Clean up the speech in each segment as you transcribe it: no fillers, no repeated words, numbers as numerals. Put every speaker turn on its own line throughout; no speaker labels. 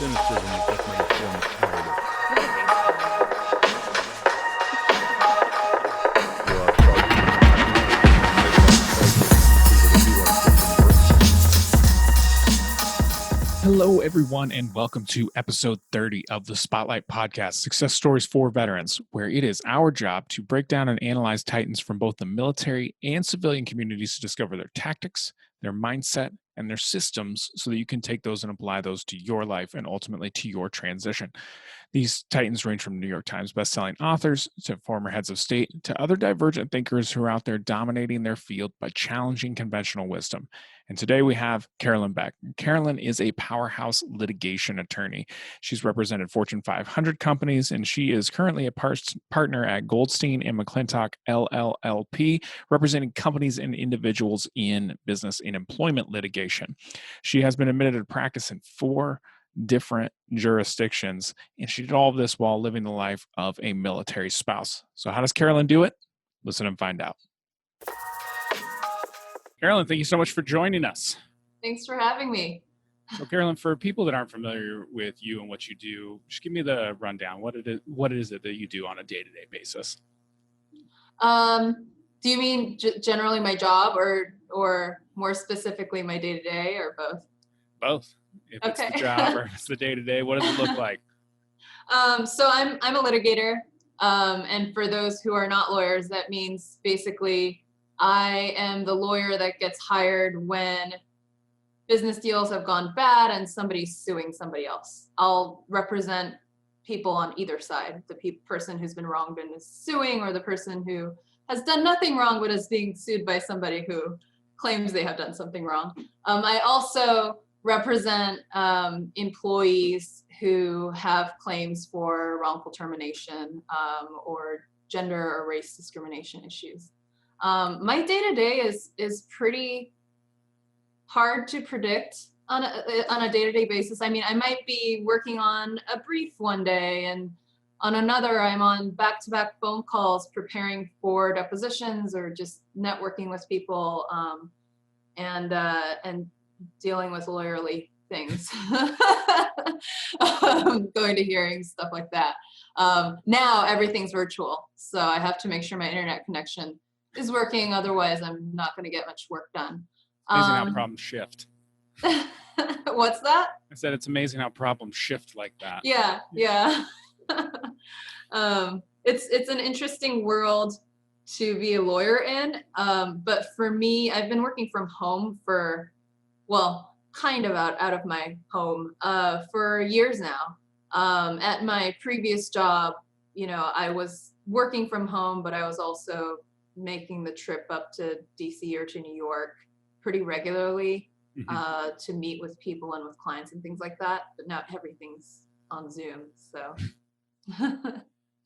cynicism is definitely a form of cowardice. You are
Hello, everyone, and welcome to episode 30 of the Spotlight Podcast, Success Stories for Veterans, where it is our job to break down and analyze Titans from both the military and civilian communities to discover their tactics, their mindset, and their systems so that you can take those and apply those to your life and ultimately to your transition. These Titans range from New York Times bestselling authors to former heads of state to other divergent thinkers who are out there dominating their field by challenging conventional wisdom. And today we have Carolynn Beck. Carolynn is a powerhouse litigation attorney. She's represented Fortune 500 companies, and she is currently a partner at Goldstein and McClintock, LLLP, representing companies and individuals in business and employment litigation. She has been admitted to practice in 4 different jurisdictions, and she did all of this while living the life of a military spouse. So how does Carolynn do it? Listen and find out. Carolynn, thank you so much for joining us.
Thanks for having me.
So Carolynn, for people that aren't familiar with you and what you do, just give me the rundown. What is it that you do on a day-to-day basis?
Do you mean generally my job or more specifically my day-to-day, or both?
Both. If it's the job or if it's the day-to-day, what does it look like?
So I'm a litigator. And for those who are not lawyers, that means basically I am the lawyer that gets hired when business deals have gone bad and somebody's suing somebody else. I'll represent people on either side, the person who's been wronged and is suing, or the person who has done nothing wrong but is being sued by somebody who claims they have done something wrong. I also represent employees who have claims for wrongful termination or gender or race discrimination issues. My day-to-day is pretty hard to predict on a day-to-day basis. I mean, I might be working on a brief one day, and on another, I'm on back-to-back phone calls preparing for depositions or just networking with people and dealing with lawyerly things, going to hearings, stuff like that. Now everything's virtual, so I have to make sure my internet connection is working. Otherwise, I'm not going to get much work done.
Amazing how problems shift.
What's that?
I said it's amazing how problems shift like that.
Yeah. It's an interesting world to be a lawyer in. But for me, I've been working from home kind of out of my home for years now. At my previous job, I was working from home, but I was also making the trip up to DC or to New York pretty regularly to meet with people and with clients and things like that. But now everything's on Zoom. So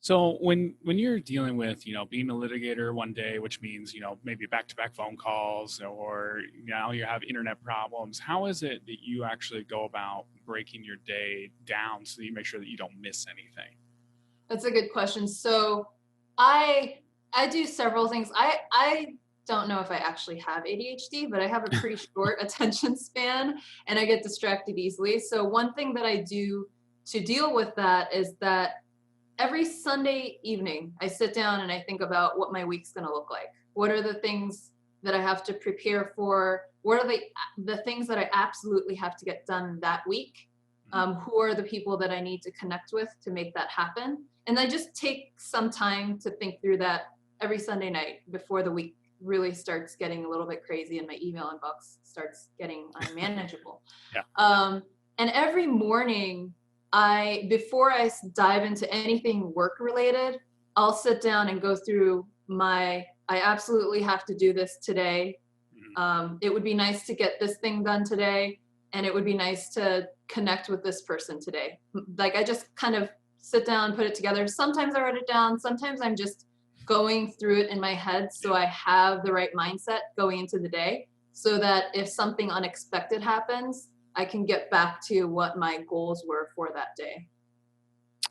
So when you're dealing with, being a litigator one day, which means, maybe back-to-back phone calls, or now you have internet problems, how is it that you actually go about breaking your day down so that you make sure that you don't miss anything?
That's a good question. So I do several things. I don't know if I actually have ADHD, but I have a pretty short attention span and I get distracted easily. So one thing that I do to deal with that is that every Sunday evening, I sit down and I think about what my week's going to look like. What are the things that I have to prepare for? What are the things that I absolutely have to get done that week? Who are the people that I need to connect with to make that happen? And I just take some time to think through that every Sunday night before the week really starts getting a little bit crazy and my email inbox starts getting unmanageable.
Yeah.
And every morning, before I dive into anything work related, I'll sit down and go through I absolutely have to do this today. It would be nice to get this thing done today. And it would be nice to connect with this person today. Like I just kind of sit down, put it together. Sometimes I write it down. Sometimes I'm just going through it in my head so I have the right mindset going into the day so that if something unexpected happens, I can get back to what my goals were for that day.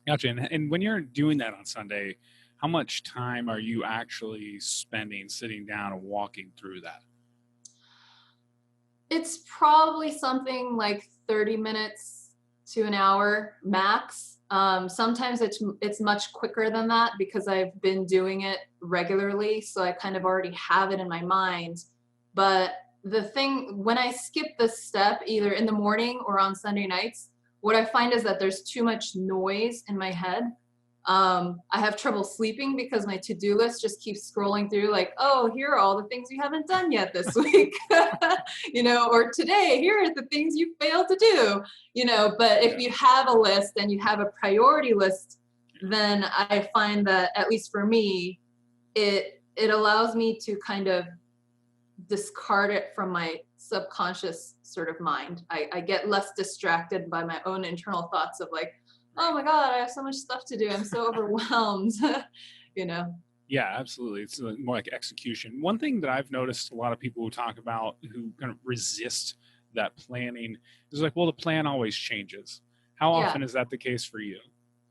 Gotcha. And when you're doing that on Sunday, how much time are you actually spending sitting down and walking through that?
It's probably something like 30 minutes to an hour max. Sometimes it's much quicker than that because I've been doing it regularly, so I kind of already have it in my mind. But the thing, when I skip this step, either in the morning or on Sunday nights, what I find is that there's too much noise in my head. I have trouble sleeping because my to-do list just keeps scrolling through like, oh, here are all the things you haven't done yet this week, or today, here are the things you failed to do, but if you have a list and you have a priority list, then I find that, at least for me, it allows me to kind of discard it from my subconscious sort of mind. I get less distracted by my own internal thoughts of like, oh my God, I have so much stuff to do. I'm so overwhelmed,
Yeah, absolutely. It's more like execution. One thing that I've noticed a lot of people who talk about who kind of resist that planning is like, well, the plan always changes. How often is that the case for you?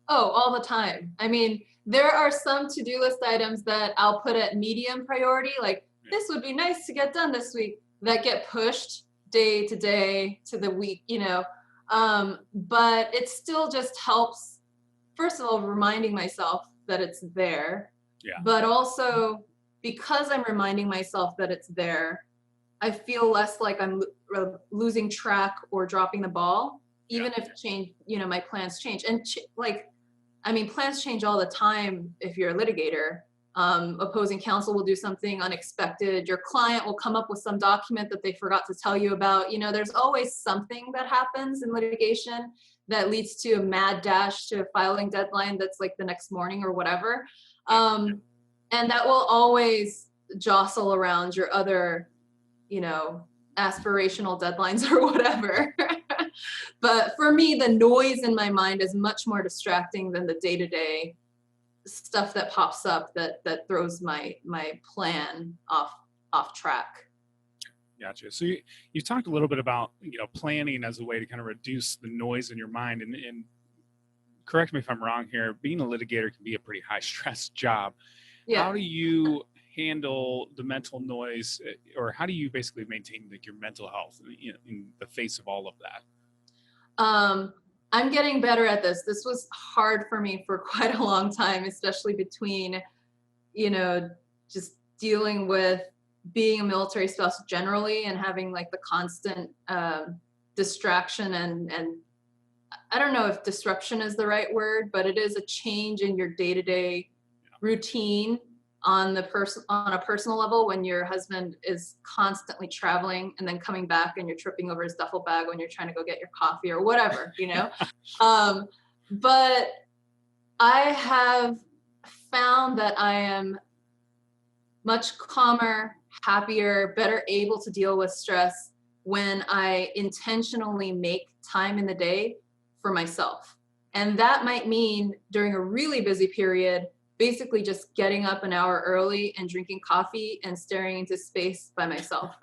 Oh, all the time. I mean, there are some to-do list items that I'll put at medium priority, like this would be nice to get done this week, that get pushed day to day to the week, but it still just helps, first of all, reminding myself that it's there.
Yeah.
But also, because I'm reminding myself that it's there, I feel less like I'm losing track or dropping the ball, even if my plans change. And plans change all the time if you're a litigator. Opposing counsel will do something unexpected. Your client will come up with some document that they forgot to tell you about. There's always something that happens in litigation that leads to a mad dash to a filing deadline that's like the next morning or whatever. And that will always jostle around your other, aspirational deadlines or whatever. But for me, the noise in my mind is much more distracting than the day-to-day stuff that pops up that throws my plan off track.
Gotcha. So you talked a little bit about planning as a way to kind of reduce the noise in your mind, and correct me if I'm wrong here, being a litigator can be a pretty high stress job.
Yeah.
How do you handle the mental noise, or how do you basically maintain your mental health in the face of all of that?
I'm getting better at this. This was hard for me for quite a long time, especially between, just dealing with being a military spouse generally and having like the constant distraction and I don't know if disruption is the right word, but it is a change in your day-to-day routine on a personal level when your husband is constantly traveling and then coming back and you're tripping over his duffel bag when you're trying to go get your coffee or whatever, But I have found that I am much calmer, happier, better able to deal with stress when I intentionally make time in the day for myself. And that might mean during a really busy period, basically just getting up an hour early and drinking coffee and staring into space by myself.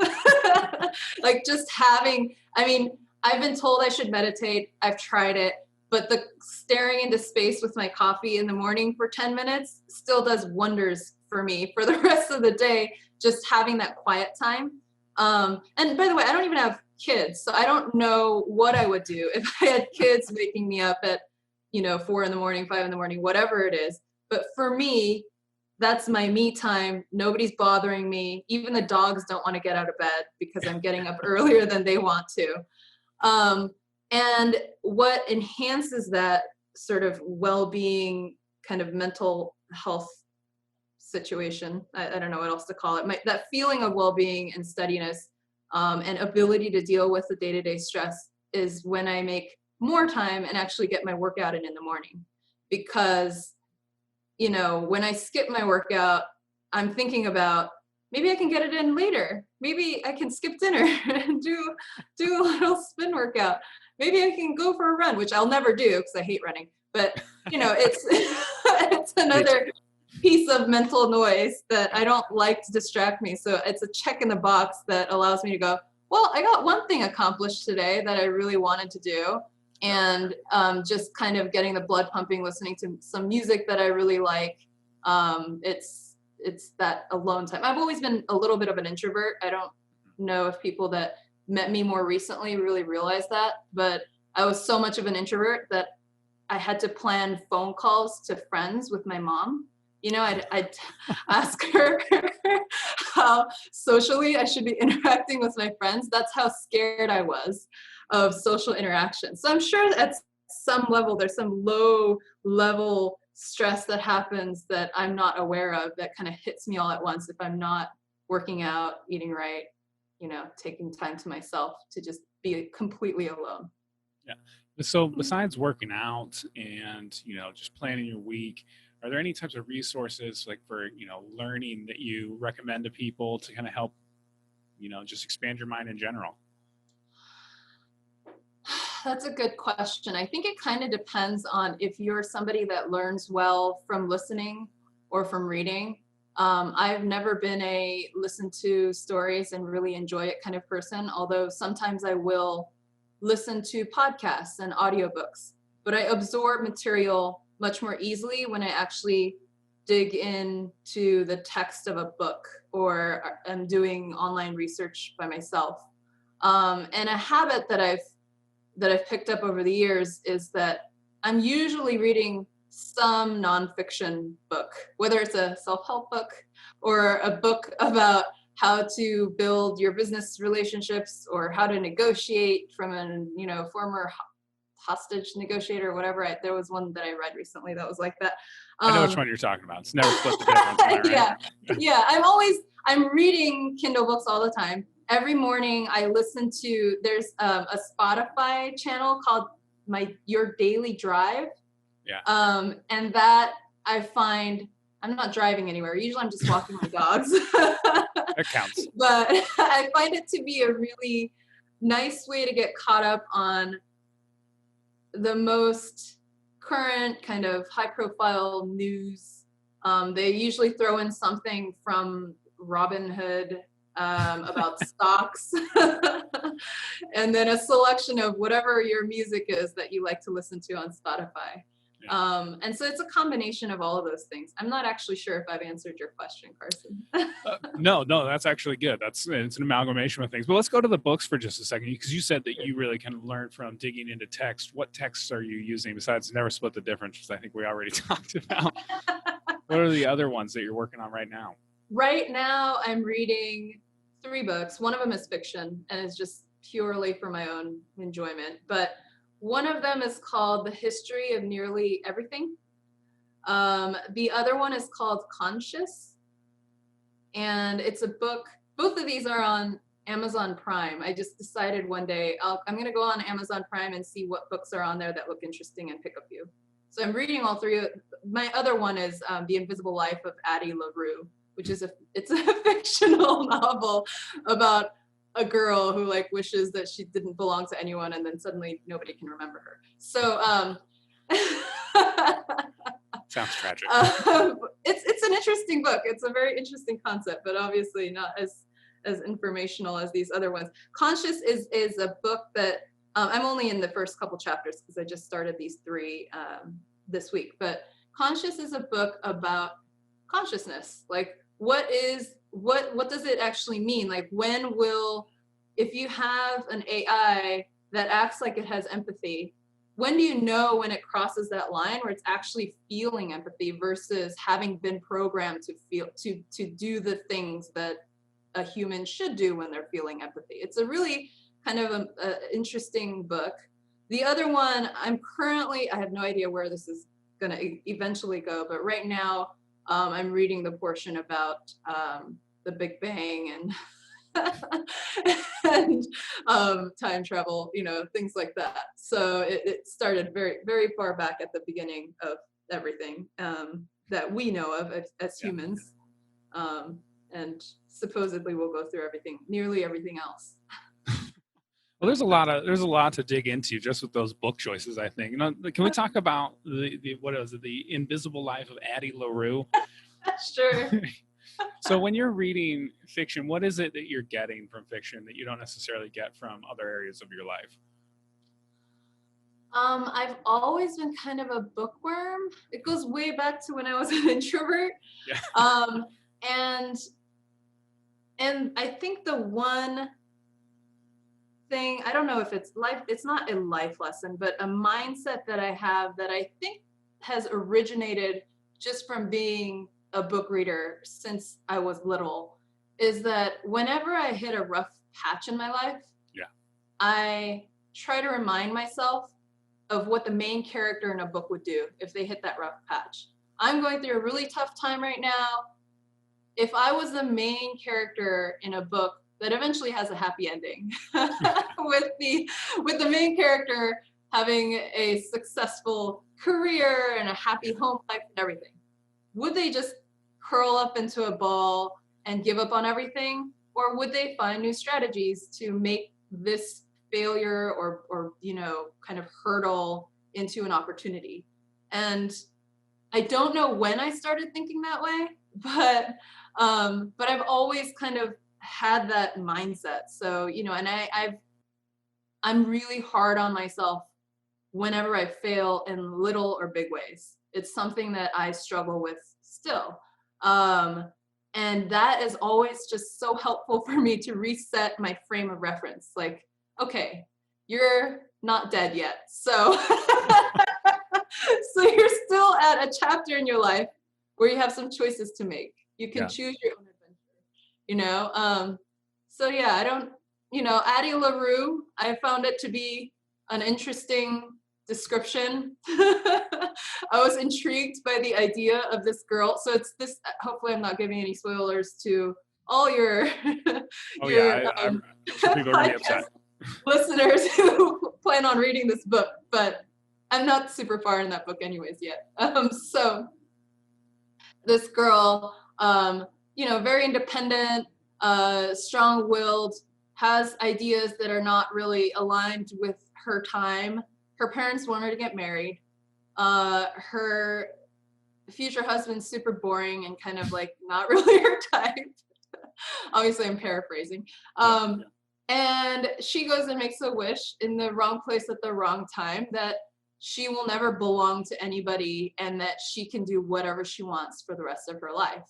Like just I've been told I should meditate. I've tried it, but the staring into space with my coffee in the morning for 10 minutes still does wonders for me for the rest of the day, just having that quiet time. And by the way, I don't even have kids, so I don't know what I would do if I had kids waking me up at, 4 in the morning, 5 in the morning, whatever it is. But for me, that's my me time. Nobody's bothering me. Even the dogs don't want to get out of bed because I'm getting up earlier than they want to. And what enhances that sort of well-being kind of mental health situation, I don't know what else to call it, that feeling of well-being and steadiness and ability to deal with the day-to-day stress is when I make more time and actually get my workout in the morning. Because when I skip my workout, I'm thinking about maybe I can get it in later. Maybe I can skip dinner and do a little spin workout. Maybe I can go for a run, which I'll never do because I hate running. But it's it's another piece of mental noise that I don't like to distract me. So it's a check in the box that allows me to go, well, I got one thing accomplished today that I really wanted to do. And just kind of getting the blood pumping, listening to some music that I really like. It's that alone time. I've always been a little bit of an introvert. I don't know if people that met me more recently really realize that, but I was so much of an introvert that I had to plan phone calls to friends with my mom. You know, I'd ask her how socially I should be interacting with my friends. That's how scared I was of social interaction. So I'm sure at some level, there's some low level stress that happens that I'm not aware of that kind of hits me all at once if I'm not working out, eating right, you know, taking time to myself to just be completely alone.
Yeah. So besides working out and, you know, just planning your week, are there any types of resources like for, you know, learning that you recommend to people to kind of help, you know, just expand your mind in general?
That's a good question. I think it kind of depends on if you're somebody that learns well from listening or from reading. I've never been a listen to stories and really enjoy it kind of person, although sometimes I will listen to podcasts and audiobooks, but I absorb material much more easily when I actually dig into the text of a book or am doing online research by myself. And a habit that I've picked up over the years is that I'm usually reading some nonfiction book, whether it's a self-help book or a book about how to build your business relationships or how to negotiate from a, you know, former hostage negotiator or whatever. There was one that I read recently that was like that.
I know which one you're talking about. It's Never Split the Difference. Am I right?
Yeah. I'm reading Kindle books all the time. Every morning I listen to, there's a Spotify channel called Your Daily Drive.
Yeah.
And that I find, I'm not driving anywhere. Usually I'm just walking my dogs.
That counts.
But I find it to be a really nice way to get caught up on the most current kind of high profile news. They usually throw in something from Robinhood about stocks, and then a selection of whatever your music is that you like to listen to on Spotify. Yeah. And so it's a combination of all of those things. I'm not actually sure if I've answered your question, Carson.
No, that's actually good. It's an amalgamation of things. But let's go to the books for just a second, because you said that you really kind of learned from digging into text. What texts are you using besides Never Split the Difference, which I think we already talked about? What are the other ones that you're working on right now?
Right now, I'm reading 3 books. One of them is fiction and is just purely for my own enjoyment. But one of them is called The History of Nearly Everything. The other one is called Conscious. And it's a book, both of these are on Amazon Prime. I just decided one day I'm going to go on Amazon Prime and see what books are on there that look interesting and pick a few. So I'm reading all 3. My other one is The Invisible Life of Addie LaRue, which is it's a fictional novel about a girl who like wishes that she didn't belong to anyone, and then suddenly nobody can remember her. So
sounds tragic.
It's an interesting book. It's a very interesting concept, but obviously not as informational as these other ones. Conscious is a book that I'm only in the first couple chapters because I just started these 3 this week. But Conscious is a book about consciousness. Like what does it actually mean? Like if you have an AI that acts like it has empathy, when do you know when it crosses that line where it's actually feeling empathy versus having been programmed to feel to do the things that a human should do when they're feeling empathy? It's a really kind of a interesting book. The other one, I have no idea where this is going to eventually go, but right now I'm reading the portion about the Big Bang and time travel, you know, things like that. So it started very, very far back at the beginning of everything that we know of as humans, and supposedly we'll go through nearly everything else.
Well, there's a lot to dig into just with those book choices, I think. You know, can we talk about the Invisible Life of Addie LaRue?
Sure.
So when you're reading fiction, what is it that you're getting from fiction that you don't necessarily get from other areas of your life?
I've always been kind of a bookworm. It goes way back to when I was an introvert. Yeah. And I think the one thing, I don't know if it's life, it's not a life lesson, but a mindset that I have that I think has originated just from being a book reader since I was little, is that whenever I hit a rough patch in my life, I try to remind myself of what the main character in a book would do if they hit that rough patch. I'm going through a really tough time right now. If I was the main character in a book that eventually has a happy ending, with the main character having a successful career and a happy home life and everything, would they just curl up into a ball and give up on everything? Or would they find new strategies to make this failure or kind of hurdle into an opportunity? And I don't know when I started thinking that way, but I've always kind of had that mindset. So, and I'm really hard on myself whenever I fail in little or big ways. It's something that I struggle with still. And that is always just so helpful for me to reset my frame of reference. Like, okay, you're not dead yet. So, so you're still at a chapter in your life where you have some choices to make. You can choose your own adventure, So yeah, I don't, Addie LaRue, I found it to be an interesting description. I was intrigued by the idea of this girl. So it's this, hopefully I'm not giving any spoilers to all your,
I'm sure people are going to be upset.
Listeners who plan on reading this book, but I'm not super far in that book anyways yet. So this girl, very independent, strong-willed, has ideas that are not really aligned with her time. Her parents want her to get married. Her future husband's super boring and kind of like not really her type. Obviously, I'm paraphrasing. And she goes and makes a wish in the wrong place at the wrong time that she will never belong to anybody and that she can do whatever she wants for the rest of her life.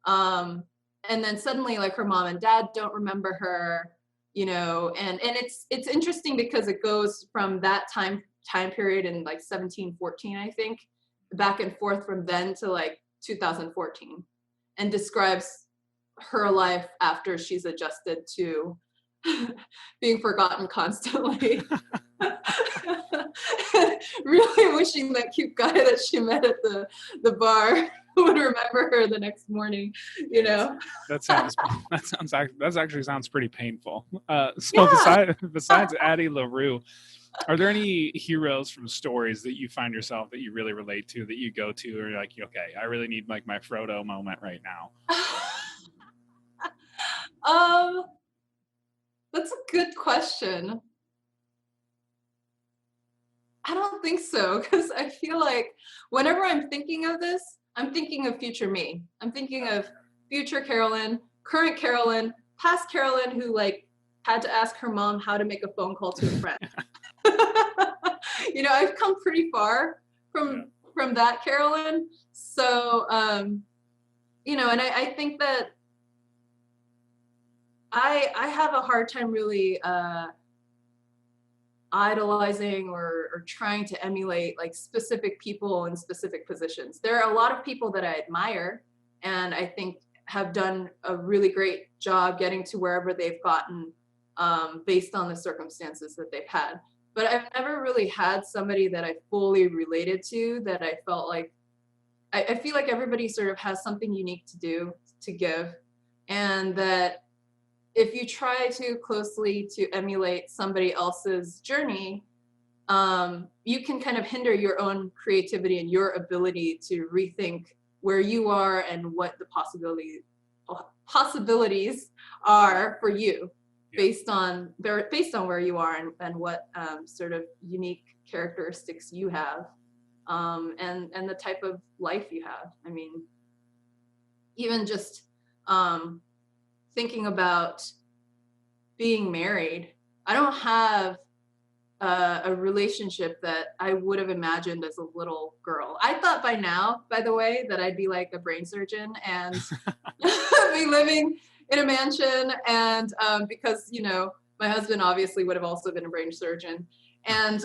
And then suddenly, like, her mom and dad don't remember her, and it's interesting because it goes from that time period in like 1714, I think, back and forth from then to like 2014, and describes her life after she's adjusted to being forgotten constantly. Really wishing that cute guy that she met at the bar would remember her the next morning,
That actually sounds pretty painful. Besides Addie LaRue, are there any heroes from stories that you find yourself that you really relate to, that you go to, or you're like, okay, I really need like my Frodo moment right now?
That's a good question. I don't think so, because I feel like whenever I'm thinking of this, I'm thinking of future me. I'm thinking of future Carolyn, current Carolyn, past Carolyn who like had to ask her mom how to make a phone call to a friend. I've come pretty far from that Carolyn. So, and I think that I have a hard time really idolizing or trying to emulate like specific people in specific positions. There are a lot of people that I admire and I think have done a really great job getting to wherever they've gotten based on the circumstances that they've had. But I've never really had somebody that I fully related to, that I felt like, I feel like everybody sort of has something unique to give, and that if you try too closely to emulate somebody else's journey, you can kind of hinder your own creativity and your ability to rethink where you are and what the possibilities are for you, based on where you are and what sort of unique characteristics you have, and the type of life you have. I mean, even just thinking about being married, I don't have a relationship that I would have imagined as a little girl. I thought by now, by the way, that I'd be like a brain surgeon and be living in a mansion, and because My husband obviously would have also been a brain surgeon. And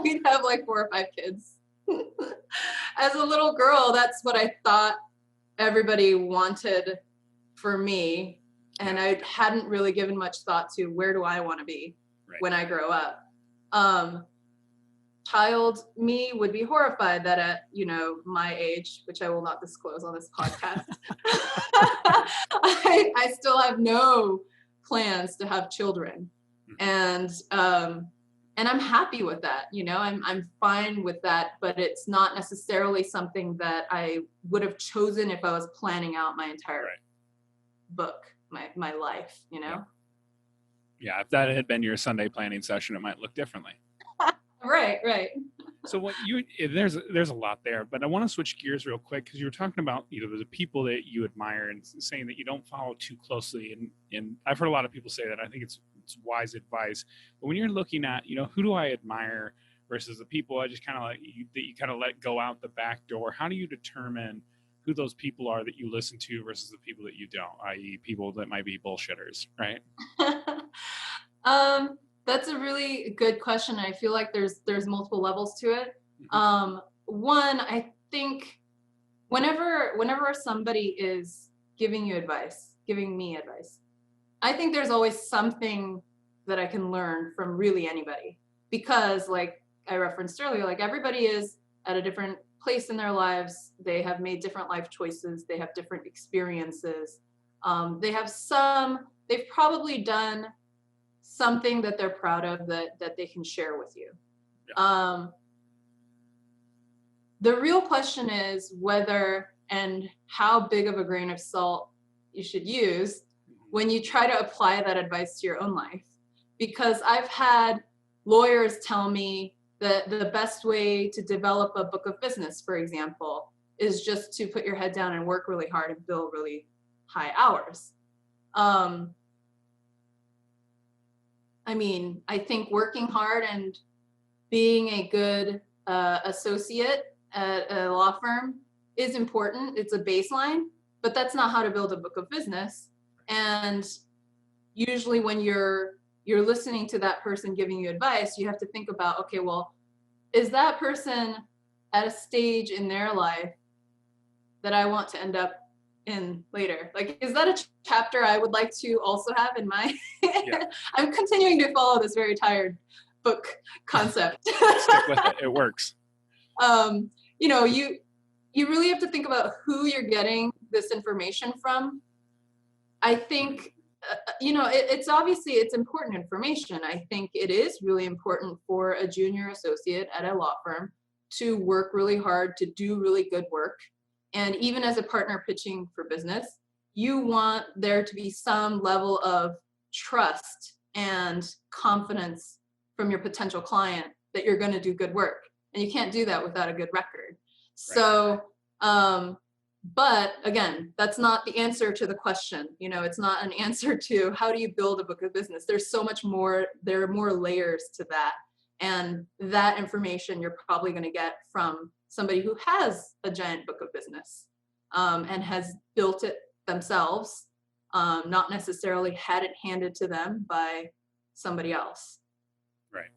we'd have like 4 or 5 kids. As a little girl, that's what I thought everybody wanted for me. And I hadn't really given much thought to where do I want to be when I grow up. Child me would be horrified that at, my age, which I will not disclose on this podcast, I still have no plans to have children. And I'm happy with that. I'm fine with that, but it's not necessarily something that I would have chosen if I was planning out my entire book, my life,
Yeah, if that had been your Sunday planning session, it might look differently.
Right.
So there's a lot there, but I want to switch gears real quick because you were talking about the people that you admire and saying that you don't follow too closely, and I've heard a lot of people say that. I think it's wise advice, but when you're looking at who do I admire versus the people I just kind of that you kind of let go out the back door, how do you determine who those people are that you listen to versus the people that you don't, i.e. people that might be bullshitters, right?
That's a really good question. I feel like there's multiple levels to it. One, I think whenever somebody is giving me advice, I think there's always something that I can learn from really anybody, because like I referenced earlier, like everybody is at a different place in their lives. They have made different life choices. They have different experiences. They've probably done something that they're proud of that they can share with you. Yeah. The real question is whether and how big of a grain of salt you should use when you try to apply that advice to your own life. Because I've had lawyers tell me that the best way to develop a book of business, for example, is just to put your head down and work really hard and bill really high hours. I think working hard and being a good associate at a law firm is important. It's a baseline, but that's not how to build a book of business. And usually when you're listening to that person giving you advice, you have to think about, okay, well, is that person at a stage in their life that I want to end up in later? Like, is that a chapter I would like to also have in my I'm continuing to follow this very tired book concept.
Stick with it. It works.
You really have to think about who you're getting this information from. I think it's important information. I think it is really important for a junior associate at a law firm to work really hard, to do really good work. And even as a partner pitching for business, you want there to be some level of trust and confidence from your potential client that you're going to do good work. And you can't do that without a good record. So, but again, that's not the answer to the question. It's not an answer to how do you build a book of business. There's so much more, there are more layers to that. And that information you're probably going to get from somebody who has a giant book of business and has built it themselves, not necessarily had it handed to them by somebody else.
Right.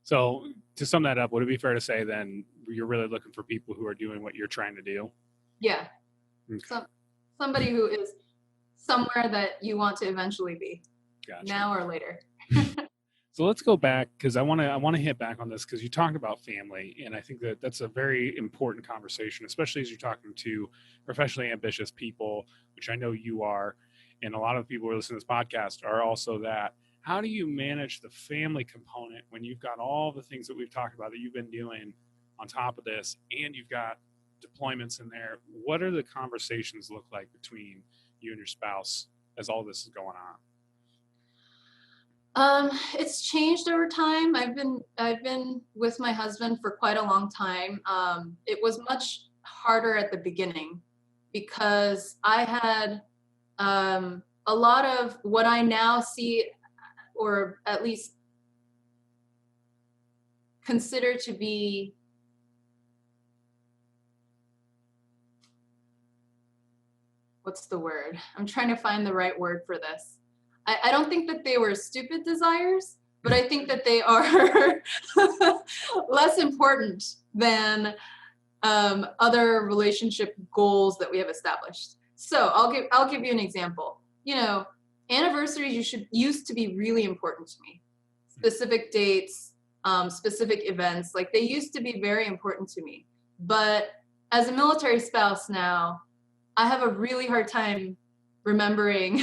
So to sum that up, would it be fair to say then you're really looking for people who are doing what you're trying to do?
Yeah.
Okay.
Somebody who is somewhere that you want to eventually be.
Gotcha.
Now or later.
So let's go back, because I want to hit back on this, because you talked about family, and I think that's a very important conversation, especially as you're talking to professionally ambitious people, which I know you are, and a lot of people who listen to this podcast are also that. How do you manage the family component when you've got all the things that we've talked about that you've been doing on top of this, and you've got deployments in there? What are the conversations look like between you and your spouse as all this is going on?
It's changed over time. I've been with my husband for quite a long time. It was much harder at the beginning because I had a lot of what I now see, or at least consider to be what's the word? I'm trying to find the right word for this. I don't think that they were stupid desires, but I think that they are less important than other relationship goals that we have established. So I'll give you an example. You know, anniversaries used to be really important to me. Specific dates, specific events, like they used to be very important to me. But as a military spouse now, I have a really hard time remembering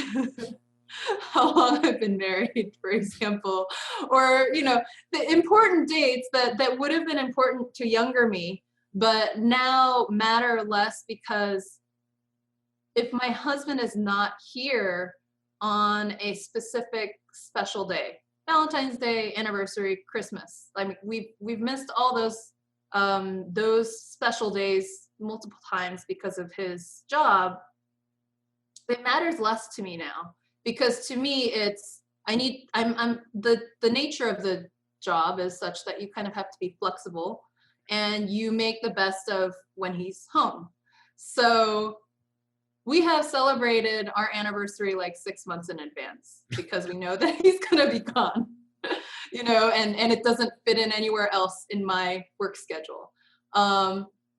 how long I've been married, for example, or, you know, the important dates that would have been important to younger me, but now matter less because if my husband is not here on a specific special day, Valentine's Day, anniversary, Christmas, I mean, we've missed all those special days multiple times because of his job. It matters less to me now because to me I'm the nature of the job is such that you kind of have to be flexible and you make the best of when he's home. So we have celebrated our anniversary like 6 months in advance because we know that he's gonna be gone, you know, and it doesn't fit in anywhere else in my work schedule.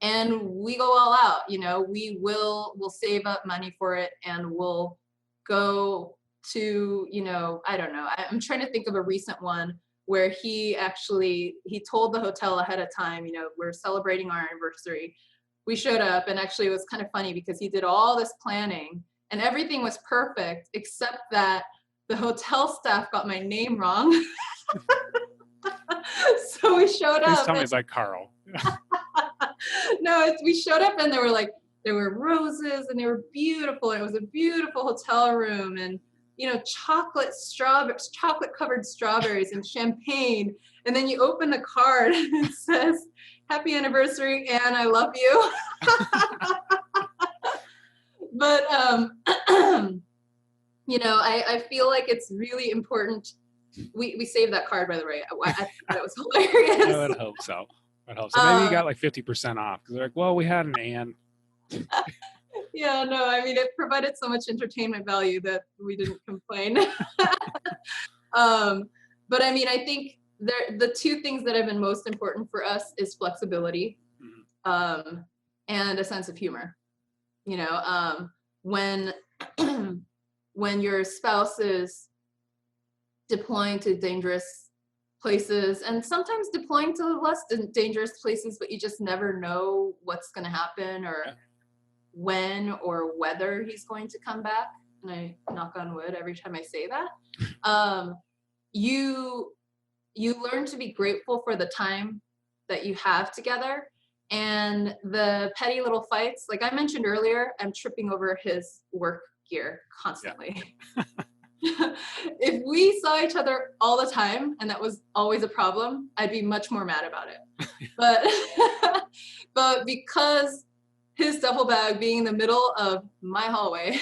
And we go all out, you know, we'll save up money for it and we'll go to, you know, I don't know. I'm trying to think of a recent one where he told the hotel ahead of time, you know, we're celebrating our anniversary. We showed up and actually it was kind of funny because he did all this planning and everything was perfect except that the hotel staff got my name wrong. So we showed
Please
up.
tell me it's like Carl.
No, we showed up and there were roses and they were beautiful. It was a beautiful hotel room and, you know, chocolate covered strawberries and champagne. And then you open the card and it says, "Happy anniversary, Anne, I love you." But, you know, I feel like it's really important. We saved that card, by the way. I thought it was hilarious.
I would hope so. Maybe you got like 50% off because they're like, well, we had an Ann.
Yeah, no, I mean, it provided so much entertainment value that we didn't complain. But I mean, I think the two things that have been most important for us is flexibility, and a sense of humor. You know, when your spouse is deploying to dangerous places and sometimes deploying to less dangerous places, but you just never know what's going to happen or when or whether he's going to come back. And I knock on wood every time I say that. You learn to be grateful for the time that you have together and the petty little fights. Like I mentioned earlier, I'm tripping over his work gear constantly. Yeah. If we saw each other all the time and that was always a problem, I'd be much more mad about it. But because his duffel bag being in the middle of my hallway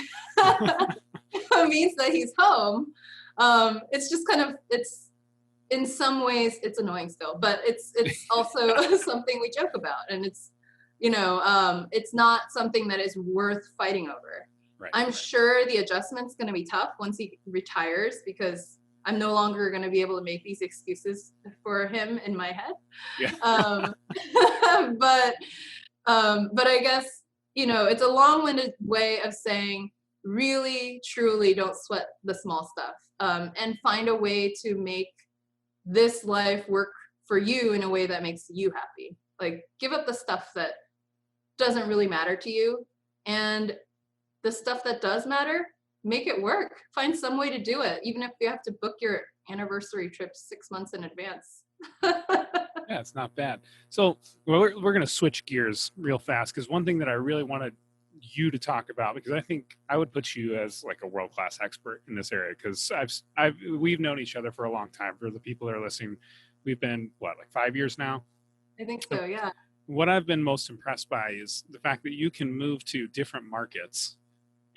means that he's home, it's just kind of, it's in some ways it's annoying still, but it's also something we joke about, and it's, you know, it's not something that is worth fighting over. Right. I'm sure the adjustment's going to be tough once he retires because I'm no longer going to be able to make these excuses for him in my head. Yeah. But I guess, you know, it's a long-winded way of saying really, truly don't sweat the small stuff, and find a way to make this life work for you in a way that makes you happy. Like give up the stuff that doesn't really matter to you, and the stuff that does matter, make it work. Find some way to do it, even if you have to book your anniversary trip 6 months in advance.
Yeah, it's not bad. So we're going to switch gears real fast because one thing that I really wanted you to talk about, because I think I would put you as like a world-class expert in this area, because we've known each other for a long time. For the people that are listening, we've been, like 5 years now?
I think so, yeah.
What I've been most impressed by is the fact that you can move to different markets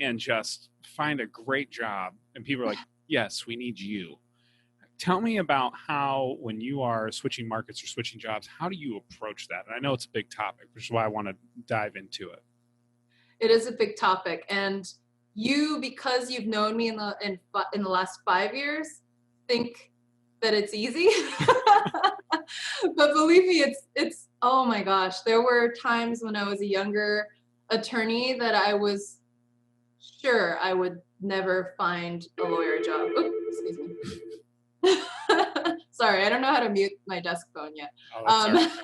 and just find a great job. And people are like, yes, we need you. Tell me about how, when you are switching markets or switching jobs, how do you approach that? And I know it's a big topic, which is why I want to dive into it.
It is a big topic. And you, because you've known me in the last 5 years, think that it's easy. But believe me, it's oh my gosh, there were times when I was a younger attorney that I was sure I would never find a lawyer job. Oops, excuse me. Sorry, I don't know how to mute my desk phone yet.
Oh, that's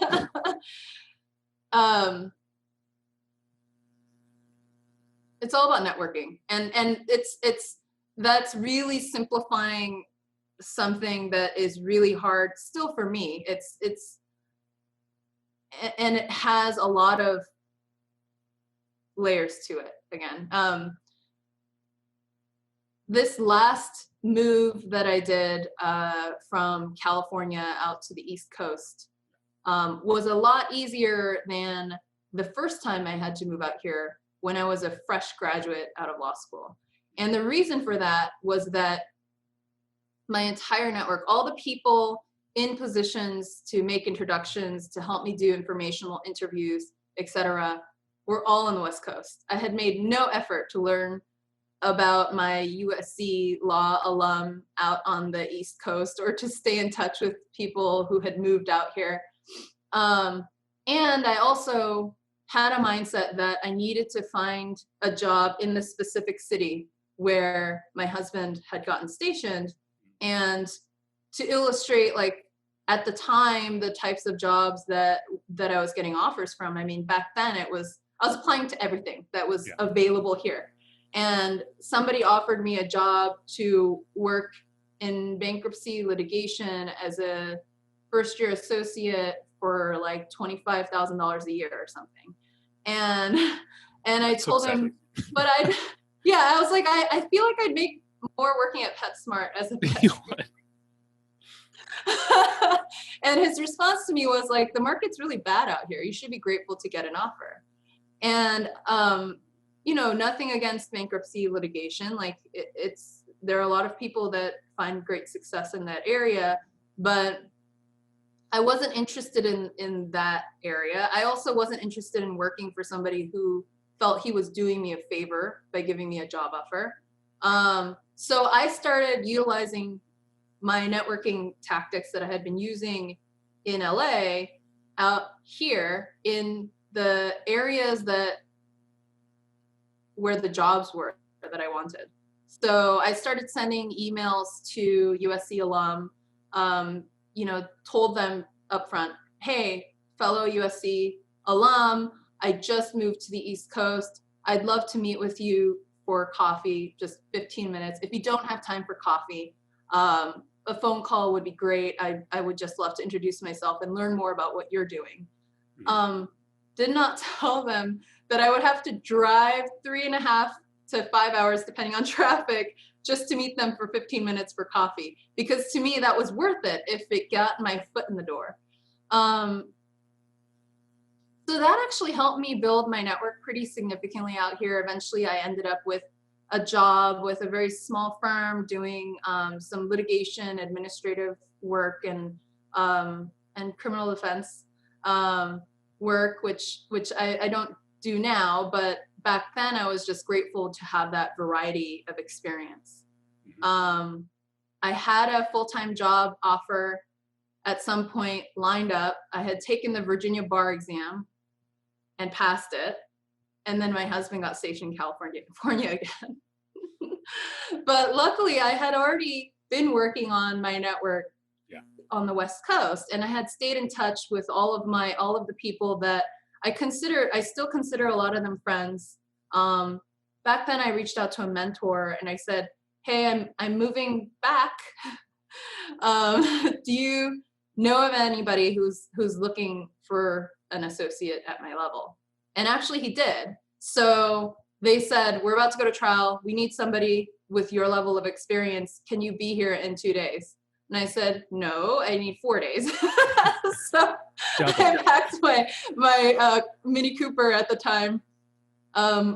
all right.
It's all about networking, and that's really simplifying something that is really hard still for me. And it has a lot of layers to it. Again, this last move that I did from California out to the East Coast was a lot easier than the first time I had to move out here when I was a fresh graduate out of law school. And the reason for that was that my entire network, all the people in positions to make introductions, to help me do informational interviews, etc., were all on the West Coast. I had made no effort to learn about my USC law alum out on the East Coast or to stay in touch with people who had moved out here. And I also had a mindset that I needed to find a job in the specific city where my husband had gotten stationed. And to illustrate, like, at the time, the types of jobs that I was getting offers from, I mean, back then I was applying to everything that was available here. And somebody offered me a job to work in bankruptcy litigation as a first-year associate for like $25,000 a year or something. And I told him, but I was like, I feel like I'd make more working at PetSmart as a pet. And his response to me was like, the market's really bad out here. You should be grateful to get an offer. And nothing against bankruptcy litigation. Like there are a lot of people that find great success in that area, but I wasn't interested in that area. I also wasn't interested in working for somebody who felt he was doing me a favor by giving me a job offer. So I started utilizing my networking tactics that I had been using in LA out here in the areas where the jobs were that I wanted. So I started sending emails to USC alum, told them up front, hey, fellow USC alum, I just moved to the East Coast. I'd love to meet with you for coffee, just 15 minutes. If you don't have time for coffee, a phone call would be great. I would just love to introduce myself and learn more about what you're doing. Did not tell them that I would have to drive 3.5 to 5 hours, depending on traffic, just to meet them for 15 minutes for coffee. Because to me, that was worth it if it got my foot in the door. So that actually helped me build my network pretty significantly out here. Eventually, I ended up with a job with a very small firm doing some litigation, administrative work, and criminal defense work, which I don't do now, but back then I was just grateful to have that variety of experience. I had a full-time job offer at some point lined up. I had taken the Virginia bar exam and passed it. And then my husband got stationed in California again. But luckily I had already been working on my network on the West Coast. And I had stayed in touch with all of the people that I still consider a lot of them friends. Back then I reached out to a mentor and I said, hey, I'm moving back. Do you know of anybody who's looking for an associate at my level? And actually he did. So they said, we're about to go to trial. We need somebody with your level of experience. Can you be here in 2 days? And I said, no, I need 4 days. So I packed my Mini Cooper at the time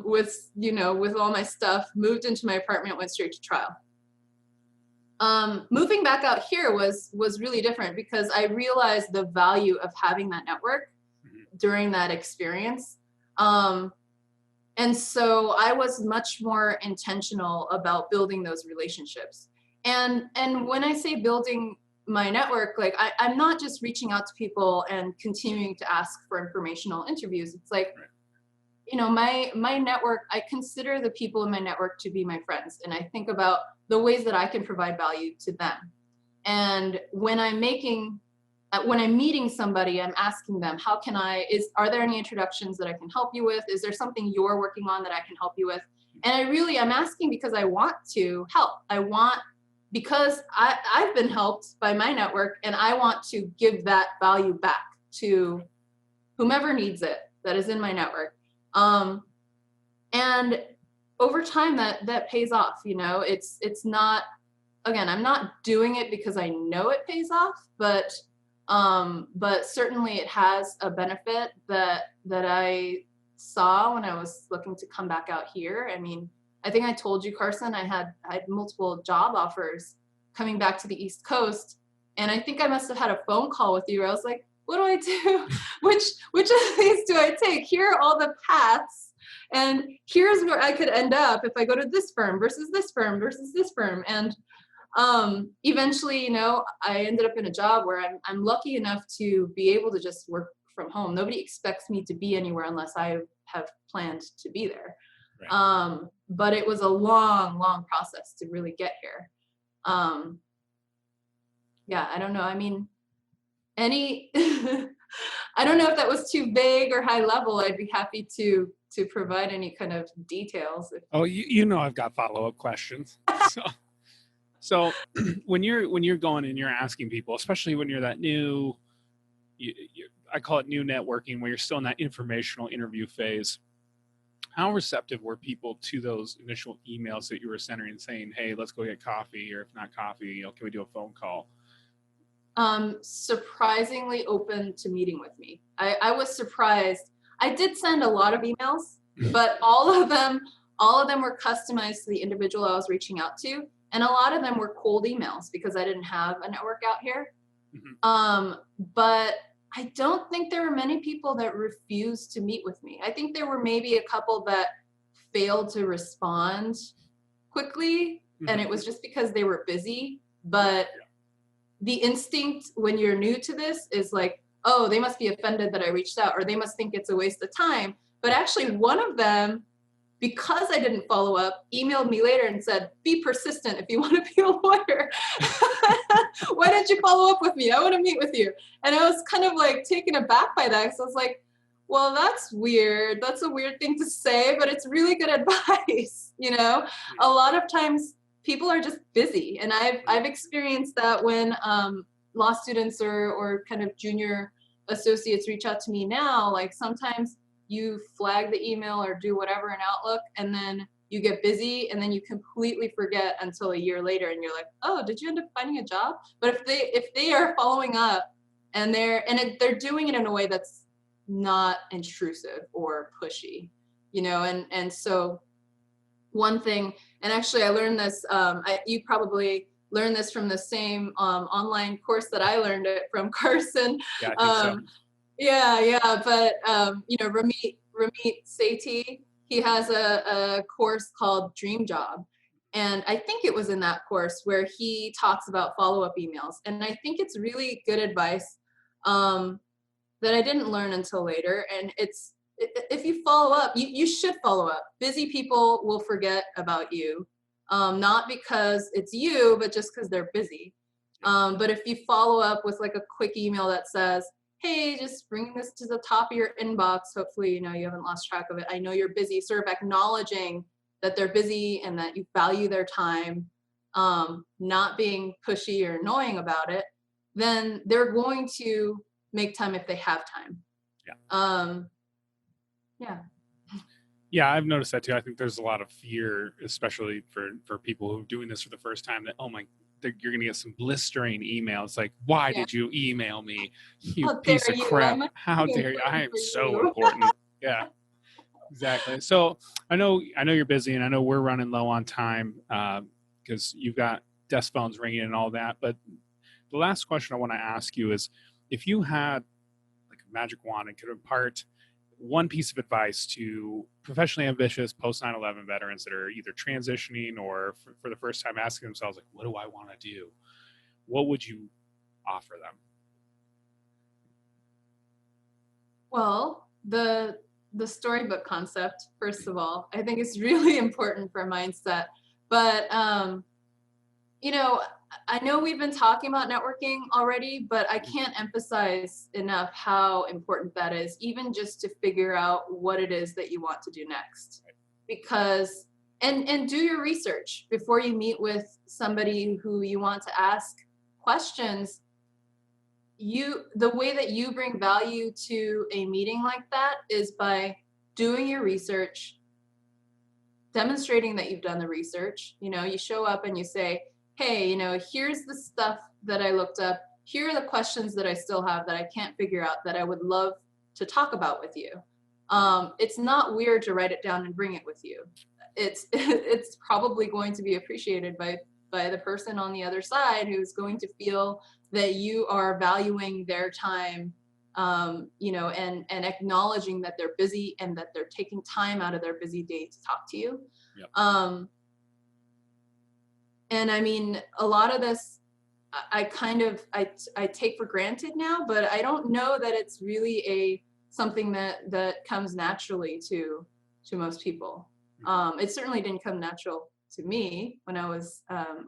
with all my stuff, moved into my apartment, went straight to trial. Moving back out here was really different because I realized the value of having that network during that experience. And so I was much more intentional about building those relationships. And when I say building my network, like I'm not just reaching out to people and continuing to ask for informational interviews. It's like, you know, my network, I consider the people in my network to be my friends. And I think about the ways that I can provide value to them. And when I'm meeting somebody, I'm asking them, are there any introductions that I can help you with? Is there something you're working on that I can help you with? And I'm asking because I want to help. Because I've been helped by my network, and I want to give that value back to whomever needs it that is in my network. And over time that pays off, you know. It's not, again, I'm not doing it because I know it pays off, but certainly it has a benefit that I saw when I was looking to come back out here. I mean, I think I told you, Carson, I had multiple job offers coming back to the East Coast, and I think I must have had a phone call with you where I was like, what do I do? Which of these do I take? Here are all the paths, and here's where I could end up if I go to this firm versus this firm versus this firm. And eventually, you know, I ended up in a job where I'm lucky enough to be able to just work from home. Nobody expects me to be anywhere unless I have planned to be there. Right. But it was a long process to really get here. Yeah, I don't know. I mean, I don't know if that was too vague or high level. I'd be happy to provide any kind of details.
Oh, you know, I've got follow-up questions. So when you're going and you're asking people, especially when you're that new, I call it new networking, where you're still in that informational interview phase, how receptive were people to those initial emails that you were sending and saying, hey, let's go get coffee, or if not coffee, you know, can we do a phone call?
Surprisingly open to meeting with me. I was surprised. I did send a lot of emails, but all of them were customized to the individual I was reaching out to. And a lot of them were cold emails because I didn't have a network out here. Mm-hmm. But I don't think there were many people that refused to meet with me. I think there were maybe a couple that failed to respond quickly, mm-hmm. and it was just because they were busy. But the instinct when you're new to this is like, oh, they must be offended that I reached out, or they must think it's a waste of time. But actually, one of them, because I didn't follow up, emailed me later and said, be persistent if you want to be a lawyer. Why didn't you follow up with me? I want to meet with you. And I was kind of like taken aback by that, because I was like, well, that's weird. That's a weird thing to say, but it's really good advice. You know, a lot of times people are just busy. And I've experienced that when law students or kind of junior associates reach out to me now. Like, sometimes you flag the email or do whatever in Outlook, and then you get busy, and then you completely forget until a year later, and you're like, oh, did you end up finding a job? But if they are following up and they're doing it in a way that's not intrusive or pushy, you know, and so one thing, and actually I learned this, you probably learned this from the same online course that I learned it from, Carson.
Yeah, I think so.
Yeah, but you know, Ramit Sethi, he has a course called Dream Job, and I think it was in that course where he talks about follow-up emails, and I think it's really good advice that I didn't learn until later. And it's, if you follow up, you should follow up. Busy people will forget about you, not because it's you, but just because they're busy. But if you follow up with like a quick email that says, hey, just bring this to the top of your inbox. Hopefully, you know, you haven't lost track of it. I know you're busy, sort of acknowledging that they're busy and that you value their time, not being pushy or annoying about it, then they're going to make time if they have time.
Yeah, I've noticed that too. I think there's a lot of fear, especially for people who are doing this for the first time, that, oh my, you're going to get some blistering emails like, why did you email me, you piece of crap? How dare you? I am so important. Yeah, exactly. So I know you're busy, and I know we're running low on time because you've got desk phones ringing and all that. But the last question I want to ask you is, if you had like a magic wand and could impart one piece of advice to professionally ambitious post 9/11 veterans that are either transitioning or for the first time asking themselves, like, what do I want to do? What would you offer them?
Well, the storybook concept, first of all, I think is really important for mindset. But I know we've been talking about networking already, but I can't emphasize enough how important that is, even just to figure out what it is that you want to do next. Because and do your research before you meet with somebody who you want to ask questions. The way that you bring value to a meeting like that is by doing your research, demonstrating that you've done the research. You show up and you say, hey, here's the stuff that I looked up. Here are the questions that I still have that I can't figure out that I would love to talk about with you. It's not weird to write it down and bring it with you. It's probably going to be appreciated by the person on the other side, who's going to feel that you are valuing their time, and acknowledging that they're busy and that they're taking time out of their busy day to talk to you. Yep. And I mean, a lot of this, I take for granted now, but I don't know that it's really something that comes naturally to most people. It certainly didn't come natural to me when I was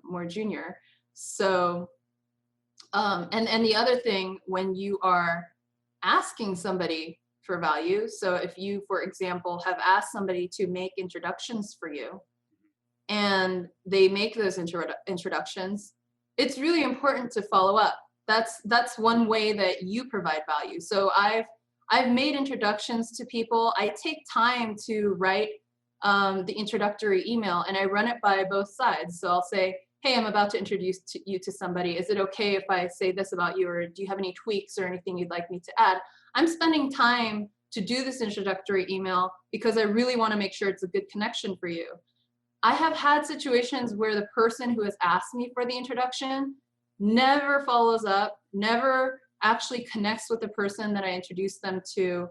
more junior. So, and the other thing, when you are asking somebody for value, so if you, for example, have asked somebody to make introductions for you, and they make those introductions, it's really important to follow up. That's one way that you provide value. So I've made introductions to people. I take time to write the introductory email, and I run it by both sides. So I'll say, hey, I'm about to introduce you to somebody. Is it okay if I say this about you, or do you have any tweaks or anything you'd like me to add? I'm spending time to do this introductory email because I really want to make sure it's a good connection for you. I have had situations where the person who has asked me for the introduction never follows up, never actually connects with the person that I introduced them to.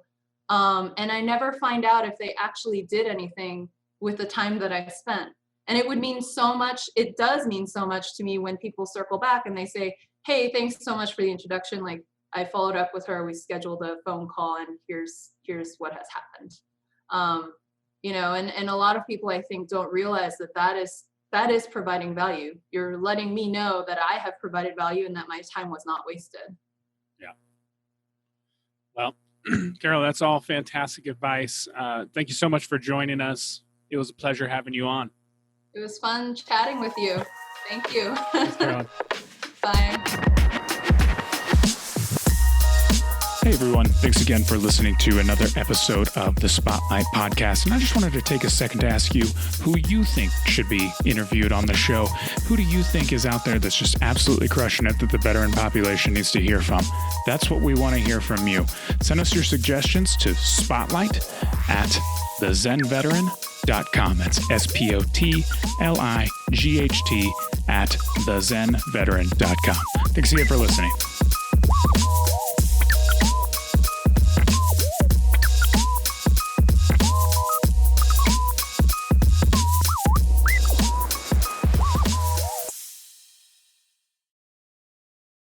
And I never find out if they actually did anything with the time that I spent. And it would mean so much. It does mean so much to me when people circle back and they say, hey, thanks so much for the introduction. Like, I followed up with her, we scheduled a phone call, and here's what has happened. And a lot of people, I think, don't realize that is providing value. You're letting me know that I have provided value and that my time was not wasted.
Yeah. Well, Carol, that's all fantastic advice. Thank you so much for joining us. It was a pleasure having you on.
It was fun chatting with you. Thank you.
Thanks, Carol.
Bye.
Hey everyone, thanks again for listening to another episode of the Spotlight Podcast. And I just wanted to take a second to ask you who you think should be interviewed on the show. Who do you think is out there that's just absolutely crushing it that the veteran population needs to hear from? That's what we want to hear from you. Send us your suggestions to spotlight@thezenveteran.com. That's SPOTLIGHT @thezenveteran.com. Thanks again for listening.